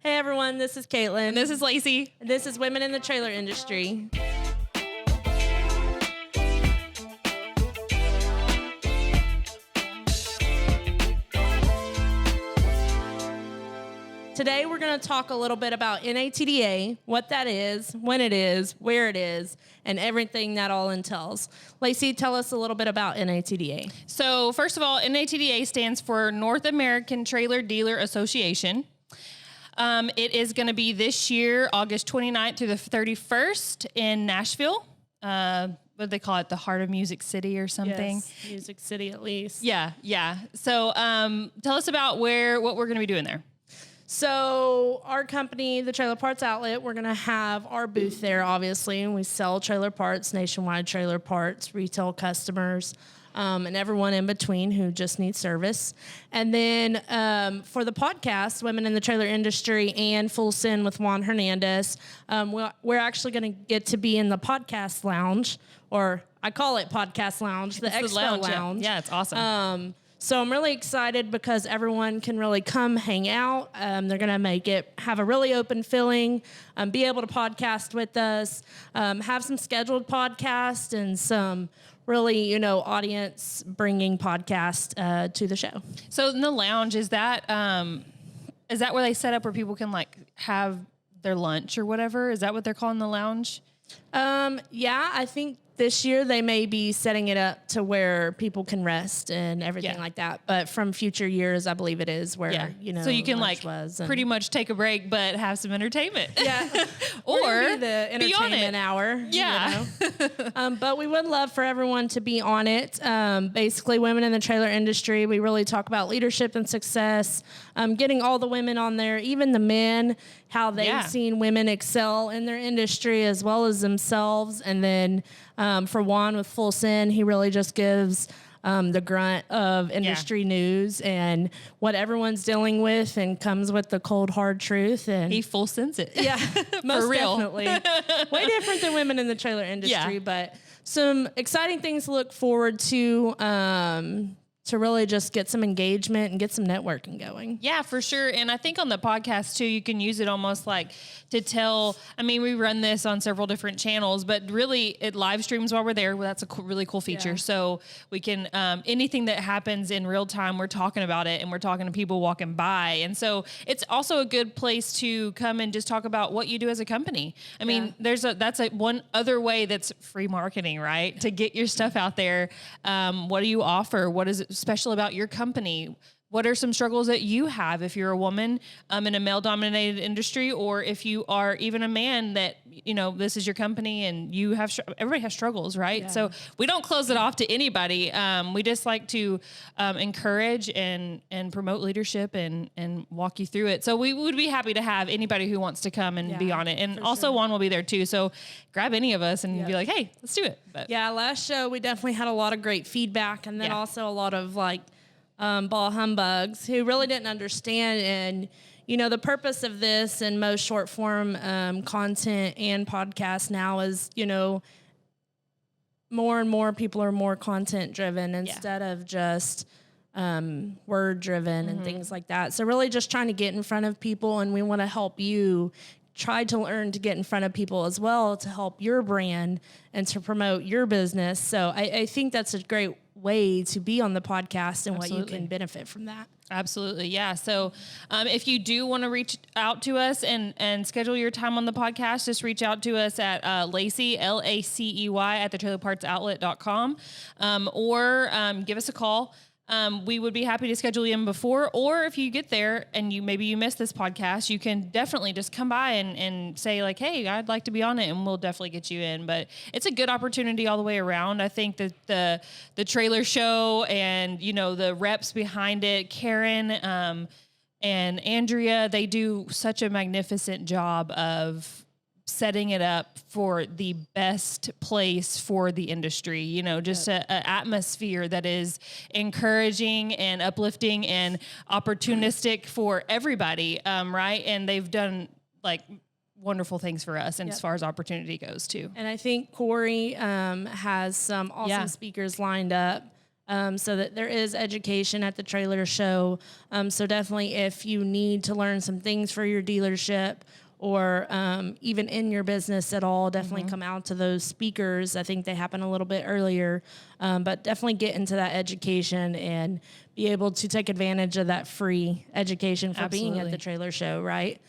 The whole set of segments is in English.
Hey everyone, this is Caitlin. And this is Lacey. And this is Women in the Trailer Industry. Today we're going to talk a little bit about NATDA, what that is, when it is, where it is, and everything that all entails. Lacey, tell us a little bit about NATDA. So first of all, NATDA stands for North American Trailer Dealer Association. It is going to be this year, August 29th through the 31st in Nashville. What do they call it? The heart of Music City or something? Yes, Music City at least. Yeah. So tell us about what we're going to be doing there. So our company, the Trailer Parts Outlet, we're going to have our booth there, obviously, and we sell trailer parts, nationwide trailer parts, retail customers, and everyone in between who just needs service. And then for the podcast, Women in the Trailer Industry and Full Send with Juan Hernandez, we're actually going to get to be in the podcast lounge, or I call it podcast lounge, the Expo Lounge. Yeah, it's awesome. So I'm really excited because everyone can really come hang out. They're going to have a really open feeling, be able to podcast with us, have some scheduled podcasts and some really, audience bringing podcast to the show. So in the lounge, is that where they set up where people can have their lunch or whatever? Is that what they're calling the lounge? Yeah, I think this year they may be setting it up to where people can rest and everything like that. But from future years, I believe it is where, so you can pretty much take a break, but have some entertainment. Yeah. Or be the entertainment hour. Yeah. But we would love for everyone to be on it. Basically, Women in the Trailer Industry, we really talk about leadership and success, getting all the women on there, even the men, how they've seen women excel in their industry as well as themselves. And then for Juan with Full Send, he really just gives the grunt of industry news and what everyone's dealing with and comes with the cold, hard truth. And he full sends it. Yeah, most For real. definitely. Way different than Women in the Trailer Industry, but some exciting things to look forward to really just get some engagement and get some networking going. Yeah, for sure. And I think on the podcast too, you can use it almost like to tell, we run this on several different channels, but really it live streams while we're there. Well, that's a really cool feature. Yeah. So we can, anything that happens in real time, we're talking about it and we're talking to people walking by. And so it's also a good place to come and just talk about what you do as a company. That's one other way that's free marketing, right? To get your stuff out there. What do you offer? What is it special about your company? What are some struggles that you have if you're a woman in a male-dominated industry, or if you are even a man that, this is your company and you have, everybody has struggles, right? Yeah. So we don't close it off to anybody. We just like to encourage and promote leadership and walk you through it. So we would be happy to have anybody who wants to come and be on it. And also Juan will be there too. So grab any of us and be like, hey, let's do it. But last show we definitely had a lot of great feedback, and then also a lot of ball humbugs who really didn't understand. And, the purpose of this and most short form content and podcasts now is, more and more people are more content driven instead of just word driven and things like that. So really just trying to get in front of people, and we want to help you try to learn to get in front of people as well to help your brand and to promote your business. So I think that's a great way to be on the podcast and what you can benefit from that. Absolutely. Yeah. So if you do want to reach out to us and schedule your time on the podcast, just reach out to us at Lacey, Lacey, at thetrailerpartsoutlet.com, or give us a call. We would be happy to schedule you in before, or if you get there and you missed this podcast, you can definitely just come by and say hey, I'd like to be on it, and we'll definitely get you in. But it's a good opportunity all the way around. I think that the trailer show and, the reps behind it, Karen, and Andrea, they do such a magnificent job of setting it up for the best place for the industry, just an atmosphere that is encouraging and uplifting and opportunistic for everybody. Right. And they've done wonderful things for us. And as far as opportunity goes too. And I think Corey has some awesome speakers lined up So that there is education at the trailer show. So definitely if you need to learn some things for your dealership or even in your business at all, definitely come out to those speakers. I think they happen a little bit earlier, but definitely get into that education and be able to take advantage of that free education for being at the trailer show, right?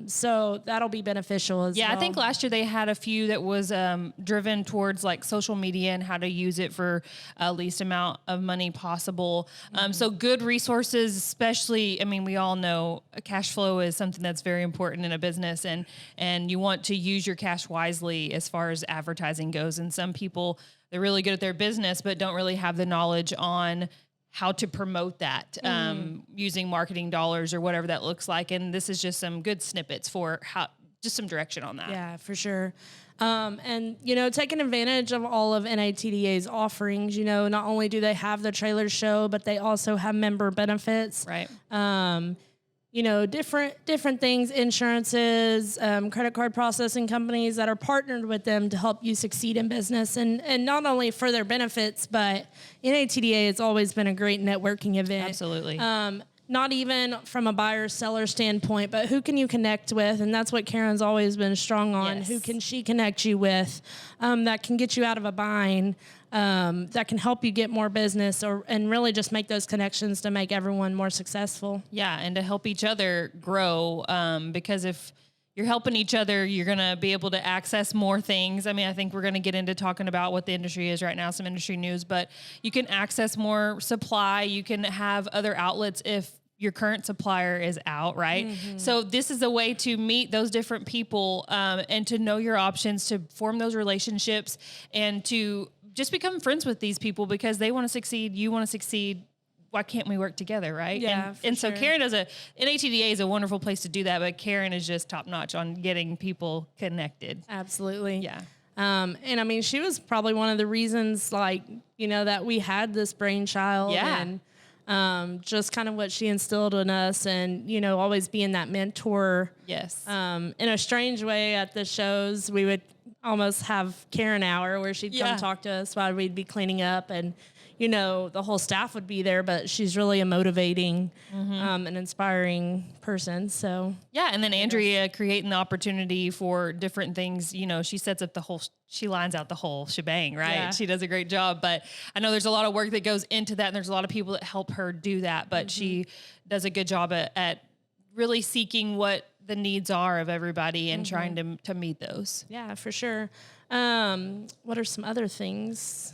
So that'll be beneficial as well. Yeah, I think last year they had a few that was driven towards like social media and how to use it for least amount of money possible. So good resources, especially, I mean, we all know cash flow is something that's very important in a business, and you want to use your cash wisely as far as advertising goes. And some people, they're really good at their business, but don't really have the knowledge on how to promote that using marketing dollars or whatever that looks like. And this is just some good snippets for just some direction on that. Yeah, for sure. And, taking advantage of all of NATDA's offerings, not only do they have the trailer show, but they also have member benefits. Right. Different things, insurances, credit card processing companies that are partnered with them to help you succeed in business. And not only for their benefits, but NATDA has always been a great networking event. Absolutely. Not even from a buyer-seller standpoint, but who can you connect with? And that's what Karen's always been strong on. Yes. Who can she connect you with that can get you out of a bind, that can help you get more business and really just make those connections to make everyone more successful. Yeah, and to help each other grow, because if you're helping each other, you're going to be able to access more things. I mean, I think we're going to get into talking about what the industry is right now, some industry news, but you can access more supply. You can have other outlets if your current supplier is out, right? So this is a way to meet those different people and to know your options, to form those relationships, and to just become friends with these people because they want to succeed, you want to succeed. Why can't we work together, right? Yeah, and so Karen NATDA is a wonderful place to do that, but Karen is just top notch on getting people connected. Absolutely. Yeah. And I mean, she was probably one of the reasons, that we had this brainchild. Yeah. And just kind of what she instilled in us, and always being that mentor. Yes. In a strange way, at the shows, we would almost have Karen hour where she'd come talk to us while we'd be cleaning up, and the whole staff would be there, but she's really a motivating, and inspiring person. So yeah. And then Andrea creating the opportunity for different things, she sets up she lines out the whole shebang, right? Yeah. She does a great job, but I know there's a lot of work that goes into that, and there's a lot of people that help her do that, but she does a good job at really seeking what the needs are of everybody and trying to meet those. Yeah, for sure. What are some other things?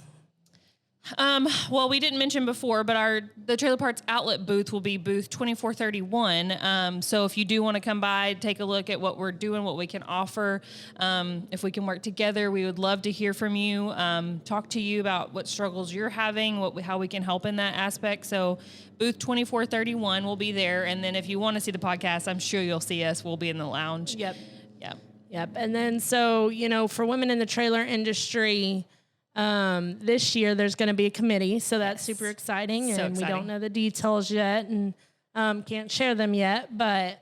Well, we didn't mention before, but the Trailer Parts Outlet booth will be booth 2431. So if you do want to come by, take a look at what we're doing, what we can offer. If we can work together, we would love to hear from you, talk to you about what struggles you're having, how we can help in that aspect. So booth 2431 will be there. And then if you want to see the podcast, I'm sure you'll see us. We'll be in the lounge. Yep. Yep. Yep. And then, so, for women in the trailer industry, this year there's going to be a committee, so that's super exciting, and we don't know the details yet, and can't share them yet, but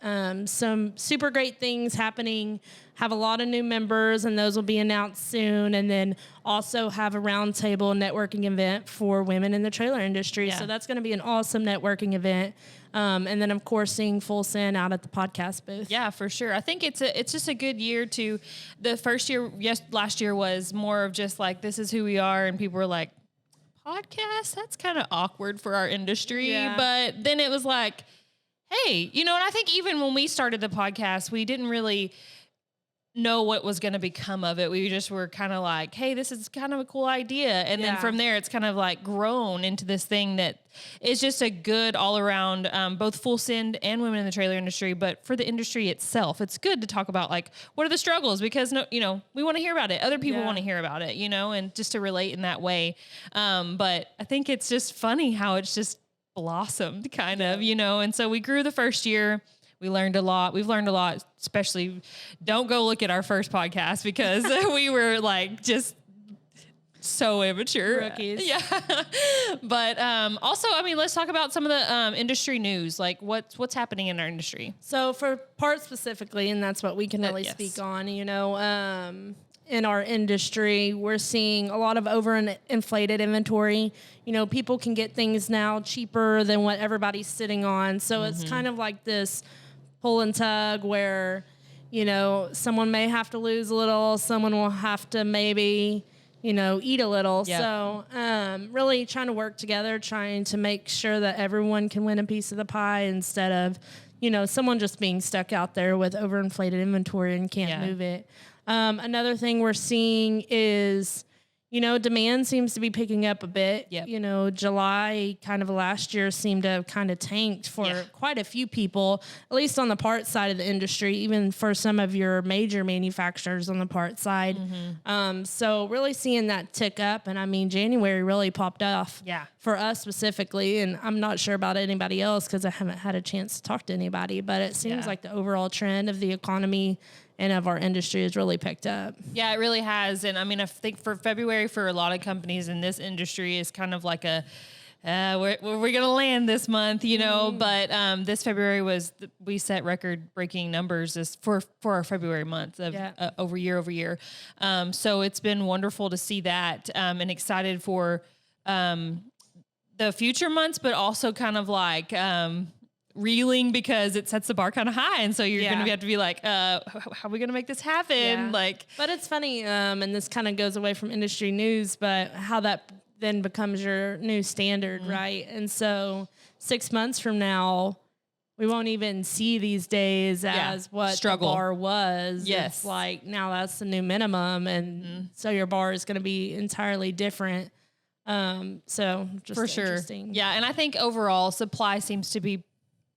some super great things happening. Have a lot of new members, and those will be announced soon, and then also have a roundtable networking event for women in the trailer industry. So that's going to be an awesome networking event. And then, of course, seeing Full Send out at the podcast booth. Yeah, for sure. I think it's just a good year to the first year. Yes, last year was more of just like, this is who we are. And people were like, podcast? That's kind of awkward for our industry. Yeah. But then it was like, hey, and I think even when we started the podcast, we didn't really know what was going to become of it. We just were kind of like, hey, this is kind of a cool idea. And then from there, it's kind of like grown into this thing that is just a good all around, both Full Send and women in the trailer industry. But for the industry itself, it's good to talk about like, what are the struggles? Because we want to hear about it. Other people want to hear about it, and just to relate in that way. But I think it's just funny how it's just blossomed kind of, and so we grew the first year. We learned a lot. We've learned a lot, especially don't go look at our first podcast because we were like just so immature. Rookies. Yeah. But also, let's talk about some of the industry news, like what's happening in our industry. So for parts specifically, and that's what we can really speak on, in our industry, we're seeing a lot of overinflated inventory. You know, people can get things now cheaper than what everybody's sitting on. So it's kind of like this pull and tug where, you know, someone may have to lose a little, someone will have to maybe, you know, eat a little. Yep. So really trying to work together, trying to make sure that everyone can win a piece of the pie instead of, you know, someone just being stuck out there with overinflated inventory and can't move it. Another thing we're seeing is, you know, demand seems to be picking up a bit. Yep. You know, July kind of last year seemed to have kind of tanked for quite a few people, at least on the parts side of the industry, even for some of your major manufacturers on the parts side. So really seeing that tick up. And I mean, January really popped off for us specifically. And I'm not sure about anybody else because I haven't had a chance to talk to anybody, but it seems like the overall trend of the economy and of our industry has really picked up. Yeah, it really has. And I mean, I think for February, for a lot of companies in this industry is kind of like a, we're going to land this month, you know, but this February we set record breaking numbers for our February month of over year. So it's been wonderful to see that and excited for the future months, but also kind of like, reeling because it sets the bar kind of high. And so you're going to have to be like, how are we going to make this happen? Yeah. Like, but it's funny. And this kind of goes away from industry news, but how that then becomes your new standard. Right. And so 6 months from now, we won't even see these days as what the bar was. Yes. It's like, now that's the new minimum. And so your bar is going to be entirely different. So just for sure. Interesting. Yeah. And I think overall supply seems to be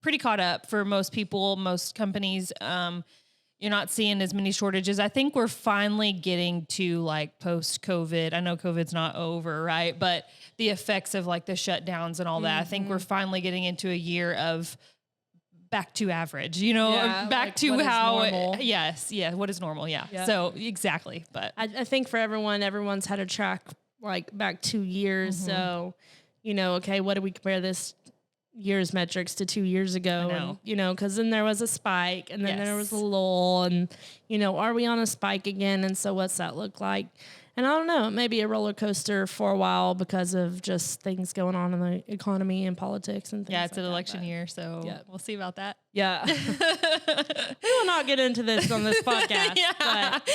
pretty caught up for most people, most companies. You're not seeing as many shortages. I think we're finally getting to like post-COVID. I know COVID's not over, right? But the effects of like the shutdowns and all that, I think we're finally getting into a year of back to average, you know, back like to how, what is normal. Yeah. So exactly. But I think for everyone's had to track like back 2 years. So, you know, okay, what do we compare this year's metrics to 2 years ago? And, you know, because then there was a spike and then there was a lull and, you know, are we on a spike again? And so what's that look like? And I don't know, it may be a roller coaster for a while because of just things going on in the economy and politics and things. Yeah, it's an election year, so we'll see about that. Yeah. We will not get into this on this podcast. But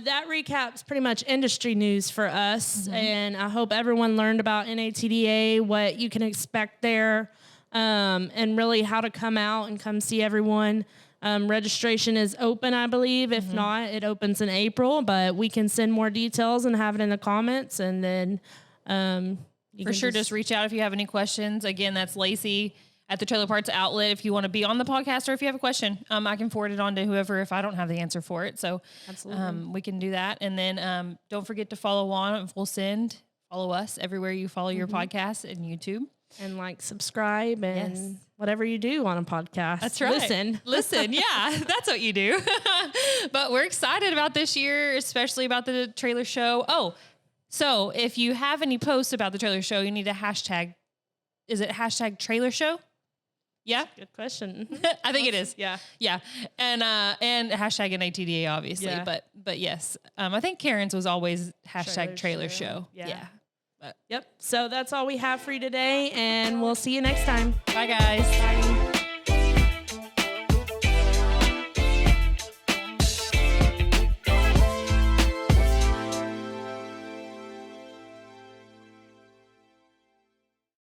that recaps pretty much industry news for us. And I hope everyone learned about NATDA, what you can expect there, and really how to come out and come see everyone. Registration is open, I believe. If not, it opens in April, but we can send more details and have it in the comments. And then you for sure, just reach out if you have any questions. Again, that's Lacey at the Trailer Parts Outlet. If you want to be on the podcast or if you have a question, I can forward it on to whoever if I don't have the answer for it. So we can do that. And then don't forget to follow on Full Send. Follow us everywhere you follow your podcast and YouTube. And like subscribe and whatever you do on a podcast. That's right. Listen. Yeah, that's what you do. But we're excited about this year, especially about the trailer show. Oh, so if you have any posts about the trailer show, you need a hashtag. Is it hashtag trailer show? Yeah. Good question. I think it is. Yeah. Yeah. And hashtag NATDA, obviously. Yeah. But yes, I think Karen's was always hashtag trailer show. Yeah. Yep. So that's all we have for you today, and we'll see you next time. Bye, guys. Bye.